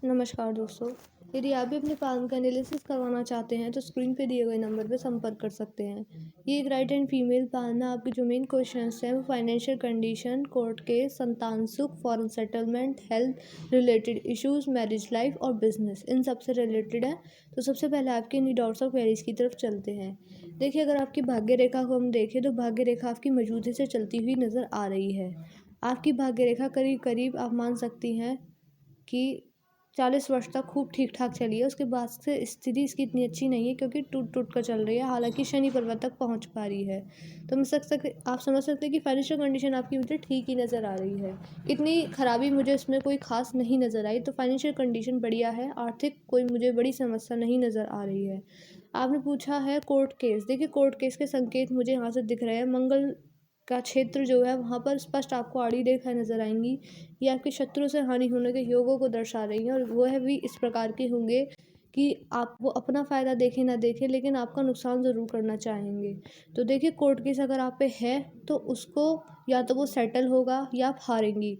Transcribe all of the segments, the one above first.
नमस्कार दोस्तों। यदि आप भी अपने पालन का एनालिसिस करवाना चाहते हैं तो स्क्रीन पे दिए गए नंबर पर संपर्क कर सकते हैं। ये एक राइट एंड फीमेल पालना आपके जो मेन क्वेश्चंस हैं वो फाइनेंशियल कंडीशन, कोर्ट केस, संतान सुख, foreign settlement, health related issues, marriage life और बिजनेस, इन सब से रिलेटेड है। तो सबसे पहले आपके इन डाउट्स और क्वेरीज की तरफ चलते हैं। देखिए, अगर आपकी भाग्य रेखा को हम देखें तो भाग्य रेखा आपकी मजबूती से चलती हुई नज़र आ रही है। आपकी भाग्य रेखा करीब करीब आप मान सकती हैं कि 40 वर्ष तक खूब ठीक-ठाक चली है। उसके बाद से स्थिति इसकी इतनी अच्छी नहीं है क्योंकि टूट-टूट कर चल रही है, हालाँकि शनि पर्वत तक पहुँच पा रही है। तो आप समझ सकते हैं कि फाइनेंशियल कंडीशन आपकी मुझे ठीक ही नज़र आ रही है। इतनी खराबी मुझे इसमें कोई ख़ास नहीं नज़र आई, तो फाइनेंशियल कंडीशन बढ़िया है, आर्थिक कोई मुझे बड़ी समस्या नहीं नज़र आ रही है। आपने पूछा है कोर्ट केस, देखिए कोर्ट केस के संकेत मुझे यहाँ से दिख रहे हैं। मंगल का क्षेत्र जो है वहाँ पर स्पष्ट आपको आड़ी रेखाएँ नज़र आएँगी। ये आपके शत्रु से हानि होने के योगों को दर्शा रही हैं और वह भी इस प्रकार के होंगे कि आप वो अपना फ़ायदा देखें ना देखें, लेकिन आपका नुकसान ज़रूर करना चाहेंगे। तो देखिए, कोर्ट केस अगर आप पे है तो उसको या तो वो सेटल होगा या आप हारेंगी।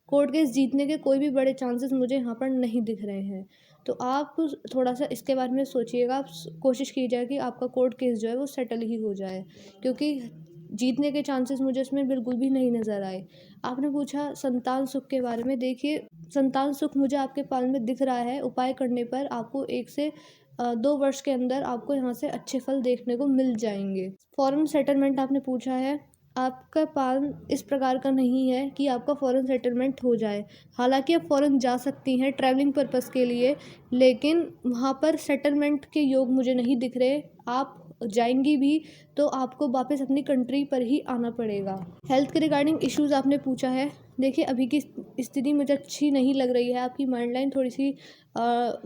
कोर्ट केस जीतने के कोई भी बड़े चांसेस मुझे यहाँ पर नहीं दिख रहे हैं। तो आप थोड़ा सा इसके बारे में सोचिएगा। आप कोशिश कीजिएगा कि आपका कोर्ट केस जो है वो सेटल ही हो जाए, क्योंकि जीतने के चांसेस मुझे इसमें बिल्कुल भी नहीं नज़र आए। आपने पूछा संतान सुख के बारे में। देखिए, संतान सुख मुझे आपके पालन में दिख रहा है। उपाय करने पर आपको 1 से 2 वर्ष के अंदर आपको यहाँ से अच्छे फल देखने को मिल जाएँगे। फॉरेन सेटलमेंट आपने पूछा है। आपका पालन इस प्रकार का नहीं है कि आपका फॉरेन सेटलमेंट हो जाए। हालाँकि आप फॉरेन जा सकती हैं ट्रैवलिंग पर्पज़ के लिए, लेकिन वहाँ पर सेटलमेंट के योग मुझे नहीं दिख रहे। आप जाएँगी भी तो आपको वापस अपनी कंट्री पर ही आना पड़ेगा। हेल्थ के रिगार्डिंग इश्यूज़ आपने पूछा है। देखिए, अभी की स्थिति मुझे अच्छी नहीं लग रही है। आपकी माइंड लाइन थोड़ी-सी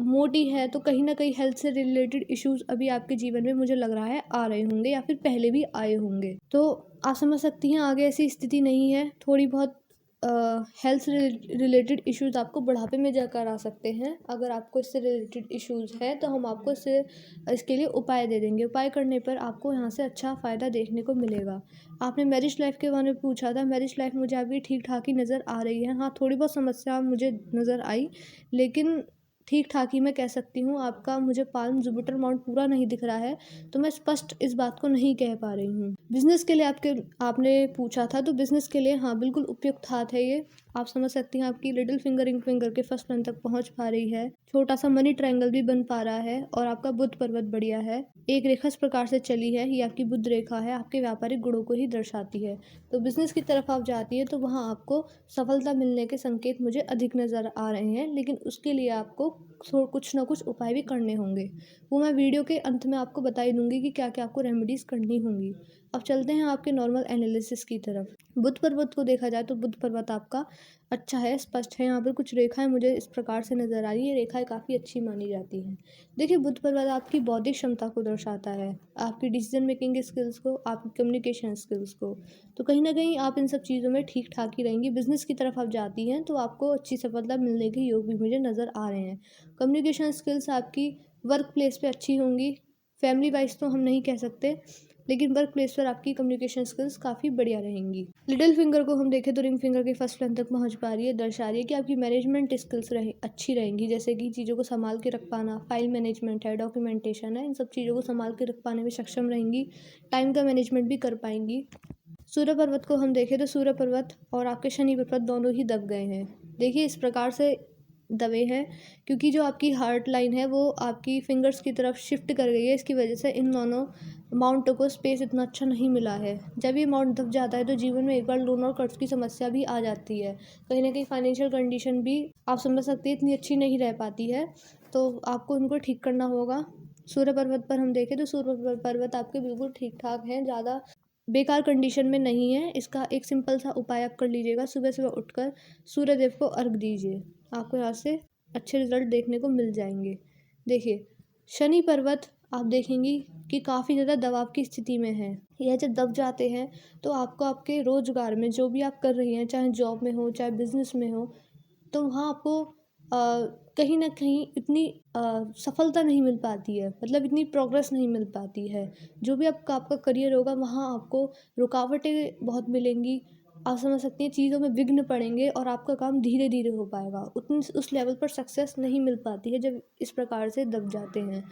मोटी है, तो कहीं न कहीं हेल्थ से रिलेटेड इश्यूज़ अभी आपके जीवन में मुझे लग रहा है आ रहे होंगे या फिर पहले भी आए होंगे। तो आप समझ सकती हैं आगे ऐसी स्थिति नहीं है। थोड़ी बहुत हेल्थ से रिलेटेड इश्यूज़ आपको बुढ़ापे में जाकर आ सकते हैं। अगर आपको इससे रिलेटेड इश्यूज़ हैं तो हम आपको इसके लिए उपाय दे देंगे। उपाय करने पर आपको यहाँ से अच्छा फ़ायदा देखने को मिलेगा। आपने मैरिज लाइफ़ के बारे में पूछा था। मैरिज लाइफ़ मुझे अभी ठीक-ठाक ही नज़र आ रही है। हाँ, थोड़ी बहुत समस्या मुझे नज़र आई, लेकिन ठीक-ठाक ही मैं कह सकती हूँ। आपका मुझे पाल्म जुपिटर माउंट पूरा नहीं दिख रहा है, तो मैं स्पष्ट इस बात को नहीं कह पा रही हूँ। बिज़नेस के लिए आपने पूछा था, तो बिज़नेस के लिए हाँ, बिल्कुल उपयुक्त हाथ है ये। आप समझ सकती हैं आपकी लिटिल फिंगर रिंग फिंगर के फर्स्ट प्लेन तक पहुँच पा रही है। छोटा-सा मनी ट्रायंगल भी बन पा रहा है और आपका बुध पर्वत बढ़िया है। एक रेखा इस प्रकार से चली है, ये आपकी बुध रेखा है, आपके व्यापारिक गुणों को ही दर्शाती है। तो बिज़नेस की तरफ आप जाती हैं तो वहाँ आपको सफलता मिलने के संकेत मुझे अधिक नज़र आ रहे हैं, लेकिन उसके लिए आपको कुछ ना कुछ उपाय भी करने होंगे। वो मैं वीडियो के अंत में आपको बता ही दूँगी कि क्या-क्या आपको रेमेडीज़ करनी होंगी। अब चलते हैं आपके नॉर्मल एनालिसिस की तरफ। बुध पर्वत को देखा जाए तो बुध पर्वत आपका अच्छा है, स्पष्ट है। यहाँ पर कुछ रेखाएँ मुझे इस प्रकार से नज़र आ रही हैं, ये रेखाएँ काफ़ी अच्छी मानी जाती हैं। देखिए, बुध पर्वत आपकी बौद्धिक क्षमता को दर्शाता है, आपकी डिसीजन मेकिंग स्किल्स को, आपकी कम्युनिकेशन स्किल्स को। तो कहीं न कहीं आप इन सब चीज़ों में ठीक-ठाक ही रहेंगी। बिज़नेस की तरफ आप जाती हैं तो आपको अच्छी सफलता मिलने के योग भी मुझे नज़र आ रहे हैं। कम्युनिकेशन स्किल्स आपकी वर्क प्लेस पे अच्छी होंगी। फैमिली वाइज़ तो हम नहीं कह सकते, लेकिन वर्क प्लेस पर आपकी कम्युनिकेशन स्किल्स काफ़ी बढ़िया रहेंगी। लिटिल फिंगर को हम देखें तो रिंग फिंगर के फर्स्ट प्लेन तक पहुंच पा रही है, दर्शा रही है कि आपकी मैनेजमेंट स्किल्स अच्छी रहेंगी, जैसे कि चीज़ों को संभाल के रख पाना, फाइल मैनेजमेंट है, डॉक्यूमेंटेशन है, इन सब चीज़ों को संभाल के रख पाने में सक्षम रहेंगी। टाइम का मैनेजमेंट भी कर पाएंगी। सूर्य पर्वत को हम देखें तो सूर्य पर्वत और आपके शनि पर्वत दोनों ही दब गए हैं। देखिए, इस प्रकार से दबे हैं क्योंकि जो आपकी हार्ट लाइन है वो आपकी फिंगर्स की तरफ शिफ्ट कर गई है। इसकी वजह से इन दोनों माउंटों को स्पेस इतना अच्छा नहीं मिला है। जब ये माउंट दब जाता है तो जीवन में एक बार लोन और कर्ज की समस्या भी आ जाती है। कहीं ना कहीं फाइनेंशियल कंडीशन भी आप समझ सकते हैं इतनी अच्छी नहीं रह पाती है, तो आपको इनको ठीक करना होगा। सूर्य पर्वत पर हम देखें तो सूर्य पर्वत आपके बिल्कुल ठीक ठाक हैं, ज़्यादा बेकार कंडीशन में नहीं है। इसका एक सिंपल सा उपाय आप कर लीजिएगा, सुबह सुबह उठकर सूर्य देव को अर्घ दीजिए, आपको यहाँ से अच्छे रिजल्ट देखने को मिल जाएंगे। देखिए, शनि पर्वत आप देखेंगी कि काफ़ी ज़्यादा दबाव की स्थिति में है। यह जब दब जाते हैं तो आपको आपके रोज़गार में जो भी आप कर रही हैं, चाहे जॉब में हो चाहे बिजनेस में हो, तो वहाँ आपको कहीं न कहीं इतनी सफलता नहीं मिल पाती है, मतलब इतनी प्रोग्रेस नहीं मिल पाती है। जो भी आपका आपका करियर होगा वहाँ आपको रुकावटें बहुत मिलेंगी। आप समझ सकती हैं चीज़ों में विघ्न पड़ेंगे और आपका काम धीरे-धीरे हो पाएगा। उतनी उस लेवल पर सक्सेस नहीं मिल पाती है जब इस प्रकार से दब जाते हैं।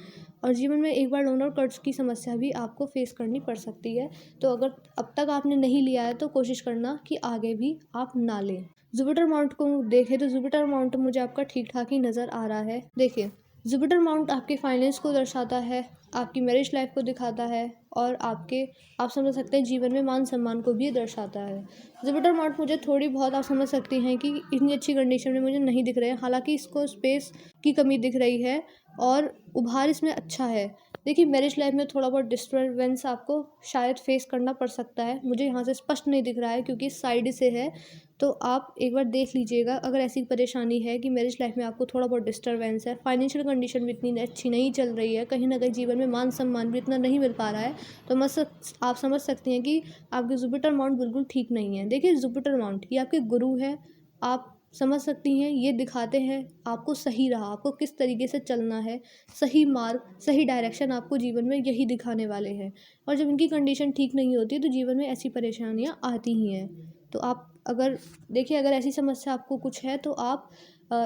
और जीवन में एक बार लोन और कर्ज़ की समस्या भी आपको फ़ेस करनी पड़ सकती है। तो अगर अब तक आपने नहीं लिया है तो कोशिश करना कि आगे भी आप ना लें। जुपिटर माउंट को देखें तो जुपिटर माउंट मुझे आपका ठीक-ठाक ही नज़र आ रहा है। देखिए, जुपिटर माउंट आपके फाइनेंस को दर्शाता है, आपकी मैरिज लाइफ़ को दिखाता है और आप समझ सकते हैं जीवन में मान-सम्मान को भी दर्शाता है। जुपिटर माउंट मुझे थोड़ी बहुत आप समझ सकती हैं कि इतनी अच्छी कंडीशन में मुझे नहीं दिख रहे हैं, हालाँकि इसको स्पेस की कमी दिख रही है और उभार इसमें अच्छा है। देखिए, मैरिज लाइफ़ में थोड़ा बहुत डिस्टर्बेंस आपको शायद फ़ेस करना पड़ सकता है। मुझे यहाँ से स्पष्ट नहीं दिख रहा है क्योंकि साइड से है, तो आप एक बार देख लीजिएगा। अगर ऐसी परेशानी है कि मैरिज लाइफ़ में आपको थोड़ा बहुत डिस्टर्बेंस है, फाइनेंशियल कंडीशन भी इतनी अच्छी नहीं चल रही है, कहीं न कहीं जीवन में मान-सम्मान भी इतना नहीं मिल पा रहा है, तो आप समझ सकती हैं कि आपके जुपिटर माउंट बिल्कुल ठीक नहीं है। देखिए, जुपिटर माउंट ये आपके गुरु हैं, आप समझ सकती हैं, ये दिखाते हैं आपको सही राह, आपको किस तरीके से चलना है, सही मार्ग, सही डायरेक्शन आपको जीवन में यही दिखाने वाले हैं। और जब इनकी कंडीशन ठीक नहीं होती तो जीवन में ऐसी परेशानियाँ आती ही हैं। तो आप अगर देखिए, अगर ऐसी समस्या आपको कुछ है तो आप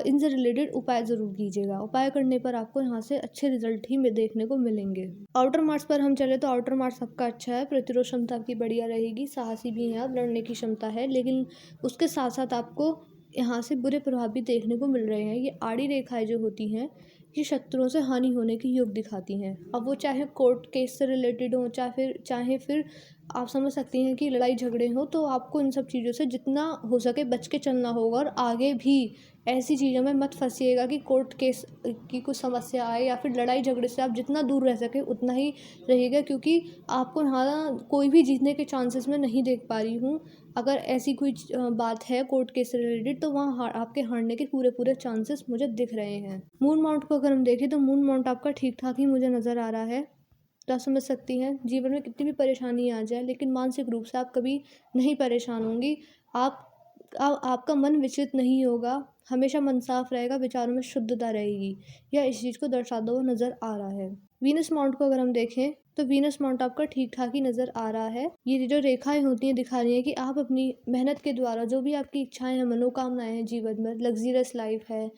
इनसे रिलेटेड उपाय ज़रूर कीजिएगा। उपाय करने पर आपको यहाँ से अच्छे रिज़ल्ट ही देखने को मिलेंगे। आउटर मार्क्स पर हम चले तो आउटर मार्क्स आपका अच्छा है, प्रतिरोध क्षमता आपकी बढ़िया रहेगी, साहसी भी हैं आप, लड़ने की क्षमता है, लेकिन उसके साथ-साथ आपको यहाँ से बुरे प्रभाव भी देखने को मिल रहे हैं। ये आड़ी रेखाएँ जो होती हैं, ये शत्रुओं से हानि होने के योग दिखाती हैं। अब वो चाहे कोर्ट केस से रिलेटेड हों, चाहे फिर आप समझ सकती हैं कि लड़ाई झगड़े हों, तो आपको इन सब चीज़ों से जितना हो सके बच के चलना होगा और आगे भी ऐसी चीज़ों में मत फँसिएगा कि कोर्ट केस की कुछ समस्या आए या फिर लड़ाई झगड़े से आप जितना दूर रह सकें उतना ही रहिएगा, क्योंकि आपको यहाँ कोई भी जीतने के चांसेस मैं नहीं देख पा रही हूँ। अगर ऐसी कोई बात है कोर्ट केस से रिलेटेड तो वहाँ आपके हारने के पूरे चांसेस मुझे दिख रहे हैं। मून माउंट को अगर हम देखें तो मून माउंट आपका ठीक-ठाक ही मुझे नज़र आ रहा है। तो आप समझ सकती हैं जीवन में कितनी भी परेशानी आ जाए लेकिन मानसिक रूप से आप कभी नहीं परेशान होंगी। आप आपका मन विचलित नहीं होगा, हमेशा मन साफ रहेगा, विचारों में शुद्धता रहेगी। यह इस चीज़ को दर्शाता हुआ नज़र आ रहा है। वीनस माउंट को अगर हम देखें तो वीनस माउंट आपका ठीक-ठाक ही नज़र आ रहा है। ये जो रेखाएँ होती हैं दिखा रही हैं कि आप अपनी मेहनत के द्वारा जो भी आपकी इच्छाएँ हैं, मनोकामनाएँ हैं जीवन में, लग्ज़रियस लाइफ़ है,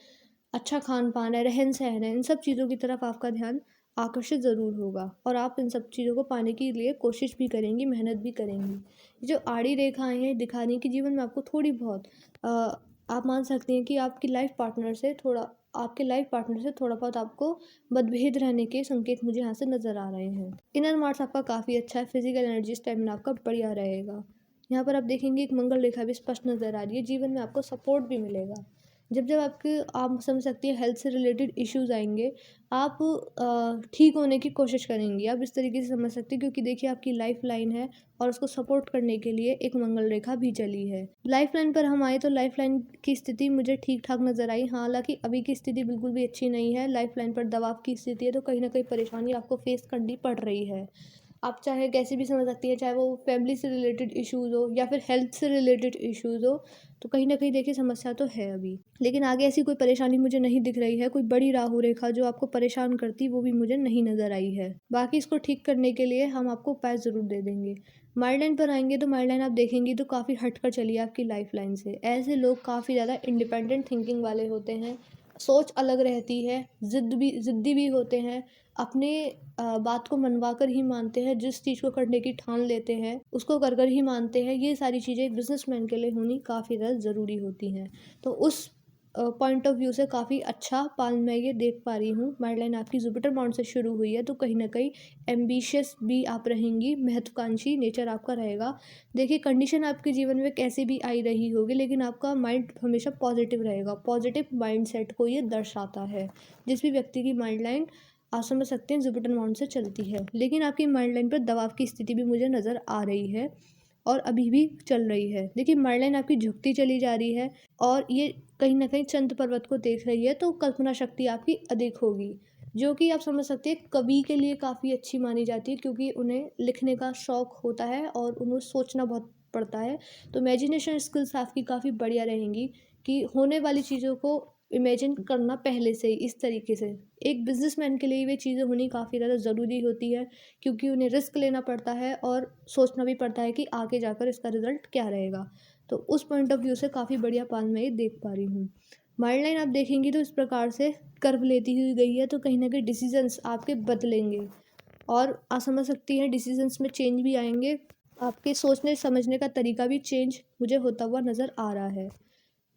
अच्छा खान-पान है, रहन-सहन है, इन सब चीज़ों की तरफ आपका ध्यान आकर्षित ज़रूर होगा और आप इन सब चीज़ों को पाने के लिए कोशिश भी करेंगी, मेहनत भी करेंगी। ये जो आड़ी रेखाएँ हैं दिखा रही हैं कि जीवन में आपको थोड़ी बहुत आप मान सकती हैं कि आपके लाइफ़ पार्टनर से थोड़ा बहुत आपको मतभेद रहने के संकेत मुझे यहाँ से नज़र आ रहे हैं। इनर मार्क्स आपका काफ़ी अच्छा है, फिज़िकल एनर्जी, स्टैमिना आपका बढ़िया रहेगा। यहाँ पर आप देखेंगे एक मंगल रेखा भी स्पष्ट नज़र आ रही है, जीवन में आपको सपोर्ट भी मिलेगा। आप समझ सकती हैं हेल्थ से रिलेटेड इश्यूज़ आएँगे, आप ठीक होने की कोशिश करेंगी। आप इस तरीके से समझ सकती हैं क्योंकि देखिए आपकी लाइफ़ लाइन है और उसको सपोर्ट करने के लिए एक मंगल रेखा भी चली है। लाइफ़ लाइन पर हम आए तो लाइफ़ लाइन की स्थिति मुझे ठीक-ठाक नज़र आई। हालाँकि अभी की स्थिति बिल्कुल भी अच्छी नहीं है, लाइफ़ लाइन पर दबाव की स्थिति है तो कहीं न कहीं परेशानी आपको फ़ेस करनी पड़ रही है। आप चाहे कैसे भी समझ सकती हैं, चाहे वो फैमिली से रिलेटेड इश्यूज़ हो या फिर हेल्थ से रिलेटेड इश्यूज़ हो, तो कहीं न कहीं देखिए समस्या तो है अभी। लेकिन आगे ऐसी कोई परेशानी मुझे नहीं दिख रही है, कोई बड़ी राहु रेखा जो आपको परेशान करती वो भी मुझे नहीं नज़र आई है। बाकी इसको ठीक करने के लिए हम आपको उपाय ज़रूर दे देंगे। माइंड लाइन पर आएँगे तो माइंड लाइन आप देखेंगी तो काफ़ी हट कर चली है आपकी लाइफ़ लाइन से। ऐसे लोग काफ़ी ज़्यादा इंडिपेंडेंट थिंकिंग वाले होते हैं, सोच अलग रहती है, ज़िद्दी भी होते हैं, अपने बात को मनवा कर ही मानते हैं, जिस चीज़ को करने की ठान लेते हैं, उसको कर कर ही मानते हैं। ये सारी चीज़ें एक बिज़नेसमैन के लिए होनी काफ़ी ज़्यादा ज़रूरी होती हैं। तो उस पॉइंट ऑफ व्यू से काफ़ी अच्छा पाल मैं ये देख पा रही हूँ। माइंड लाइन आपकी जुपिटर माउंट से शुरू हुई है, तो कहीं न कहीं एम्बिशियस भी आप रहेंगी, महत्वाकांक्षी नेचर आपका रहेगा। देखिए कंडीशन आपके जीवन में कैसी भी आई रही होगी, लेकिन आपका माइंड हमेशा पॉज़िटिव रहेगा। पॉज़िटिव माइंडसेट को ये दर्शाता है। जिस भी व्यक्ति की माइंड लाइन आप समझ सकते हैं जुपिटर माउंट से चलती है, लेकिन आपकी माइंड लाइन पर दबाव की स्थिति भी मुझे नज़र आ रही है और अभी भी चल रही है। देखिए माइंड लाइन आपकी झुकती चली जा रही है और ये कहीं न कहीं चंद्र पर्वत को देख रही है, तो कल्पना शक्ति आपकी अधिक होगी, जो कि आप समझ सकते हैं कवि के लिए काफ़ी अच्छी मानी जाती है, क्योंकि उन्हें लिखने का शौक होता है और उन्हें सोचना बहुत पड़ता है। तो इमेजिनेशन स्किल्स आपकी काफ़ी बढ़िया रहेंगी कि होने वाली चीज़ों को इमेजिन करना पहले से ही इस तरीके से। एक बिज़नेसमैन के लिए वे चीज़ें होनी काफ़ी ज़्यादा ज़रूरी होती है, क्योंकि उन्हें रिस्क लेना पड़ता है और सोचना भी पड़ता है कि आगे जाकर इसका रिज़ल्ट क्या रहेगा। तो उस पॉइंट ऑफ व्यू से काफ़ी बढ़िया पाल मैं ये देख पा रही हूँ। माइल्ड लाइन आप देखेंगी तो इस प्रकार से कर्व लेती हुई गई है, तो कहीं न कहीं डिसीज़न्स आपके बदलेंगे और आप समझ सकती हैं डिसीज़न्स में चेंज भी आएँगे। आपके सोचने समझने का तरीका भी चेंज मुझे होता हुआ नज़र आ रहा है।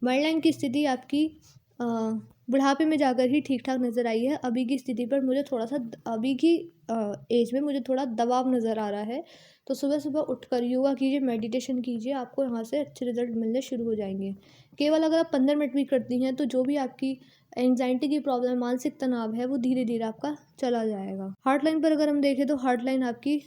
माइल्ड लाइन की स्थिति आपकी अ, बुढ़ापे में जाकर ही ठीक-ठाक नज़र आई है। अभी की स्थिति पर मुझे थोड़ा-सा अभी की एज में मुझे थोड़ा दबाव नज़र आ रहा है। तो सुबह-सुबह उठकर योगा कीजिए, मेडिटेशन कीजिए, आपको यहाँ से अच्छे रिज़ल्ट मिलने शुरू हो जाएँगे। केवल अगर आप 15 मिनट भी करती हैं, तो जो भी आपकी एंग्ज़ायटी की प्रॉब्लम, मानसिक तनाव है, वो धीरे-धीरे आपका चला जाएगा। हार्ट लाइन पर अगर हम देखें तो हार्ट लाइन आपकी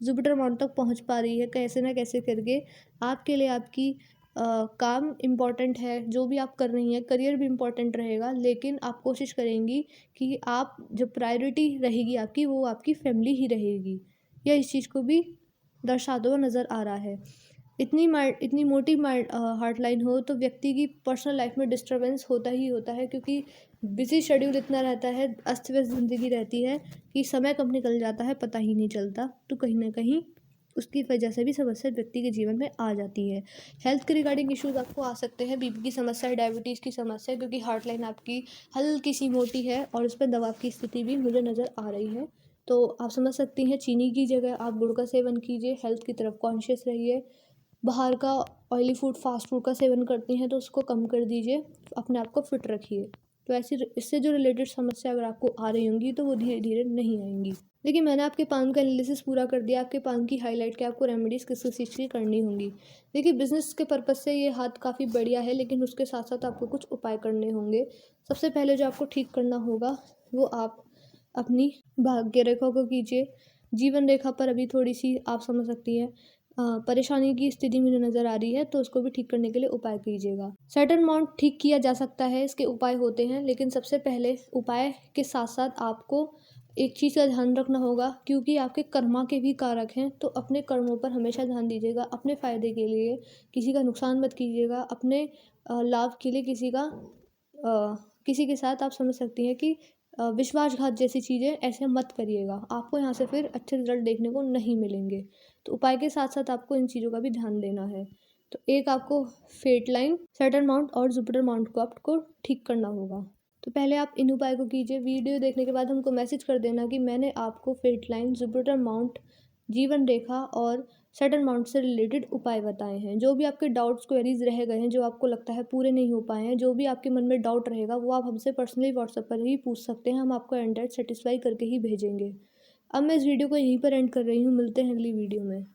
जुपिटर माउंट तक पहुँच पा रही है, कैसे ना कैसे करके। आपके लिए आपकी काम इम्पॉर्टेंट है, जो भी आप कर रही हैं, करियर भी इम्पॉर्टेंट रहेगा, लेकिन आप कोशिश करेंगी कि आप जो प्रायोरिटी रहेगी आपकी, वो आपकी फैमिली ही रहेगी। यह इस चीज़ को भी दर्शाता हुआ नज़र आ रहा है। इतनी मोटी हार्ट लाइन हो तो व्यक्ति की पर्सनल लाइफ में डिस्टर्बेंस होता ही होता है, क्योंकि बिज़ी शेड्यूल इतना रहता है, अस्त-व्यस्त ज़िंदगी रहती है कि समय कब निकल जाता है पता ही नहीं चलता। तो कहीं न कहीं उसकी वजह से भी समस्या व्यक्ति के जीवन में आ जाती है। हेल्थ के रिगार्डिंग इश्यूज़ आपको आ सकते हैं, बीपी की समस्या है, डायबिटीज़ की समस्या है, क्योंकि हार्ट लाइन आपकी हल्की-सी मोटी है और उस पे दबाव की स्थिति भी मुझे नज़र आ रही है। तो आप समझ सकती हैं, चीनी की जगह आप गुड़ का सेवन कीजिए, हेल्थ की तरफ कॉन्शियस रहिए। बाहर का ऑयली फूड, फास्ट फूड का सेवन करती हैं तो उसको कम कर दीजिए, अपने आप को फिट रखिए। तो ऐसी इससे जो रिलेटेड समस्या अगर आपको आ रही होंगी तो वो धीरे-धीरे नहीं आएँगी। देखिए, मैंने आपके पान का एनालिसिस पूरा कर दिया, आपके पान की हाइलाइट कि आपको रेमेडीज़ किस-किस चीज़ की करनी होंगी। देखिए, बिज़नेस के पर्पज़ से ये हाथ काफ़ी बढ़िया है, लेकिन उसके साथ-साथ आपको कुछ उपाय करने होंगे। सबसे पहले जो आपको ठीक करना होगा, वो आप अपनी भाग्य रेखा को कीजिए। जीवन रेखा पर अभी थोड़ी-सी आप समझ सकती हैं परेशानी की स्थिति मुझे नज़र आ रही है, तो उसको भी ठीक करने के लिए उपाय कीजिएगा। सैटर्न माउंट ठीक किया जा सकता है, इसके उपाय होते हैं, लेकिन सबसे पहले उपाय के साथ-साथ आपको एक चीज़ का ध्यान रखना होगा, क्योंकि आपके कर्मा के भी कारक हैं, तो अपने कर्मों पर हमेशा ध्यान दीजिएगा। अपने फ़ायदे के लिए किसी का नुकसान मत कीजिएगा, अपने लाभ के लिए किसी के साथ आप समझ सकती हैं कि विश्वासघात जैसी चीज़ें ऐसे मत करिएगा। आपको यहाँ से फिर अच्छे रिज़ल्ट देखने को नहीं मिलेंगे। तो उपाय के साथ-साथ आपको इन चीज़ों का भी ध्यान देना है। तो एक आपको फेट लाइन, सैटर्न माउंट और जुपिटर माउंट को आपको ठीक करना होगा। तो पहले आप इन उपाय को कीजिए। वीडियो देखने के बाद हमको मैसेज कर देना कि मैंने आपको फेट लाइन, जुपिटर माउंट, जीवन रेखा और सैटर्न माउंट से रिलेटेड उपाय बताए हैं। जो भी आपके डाउट्स, क्वेरीज़ रह गए हैं, जो आपको लगता है पूरे नहीं हो पाए हैं, जो भी आपके मन में डाउट रहेगा, वो आप हमसे पर्सनली व्हाट्सएप पर ही पूछ सकते हैं। हम आपको एंड सेटिस्फाई करके ही भेजेंगे। अब मैं इस वीडियो को यहीं पर एंड कर रही हूँ। मिलते हैं अगली वीडियो में।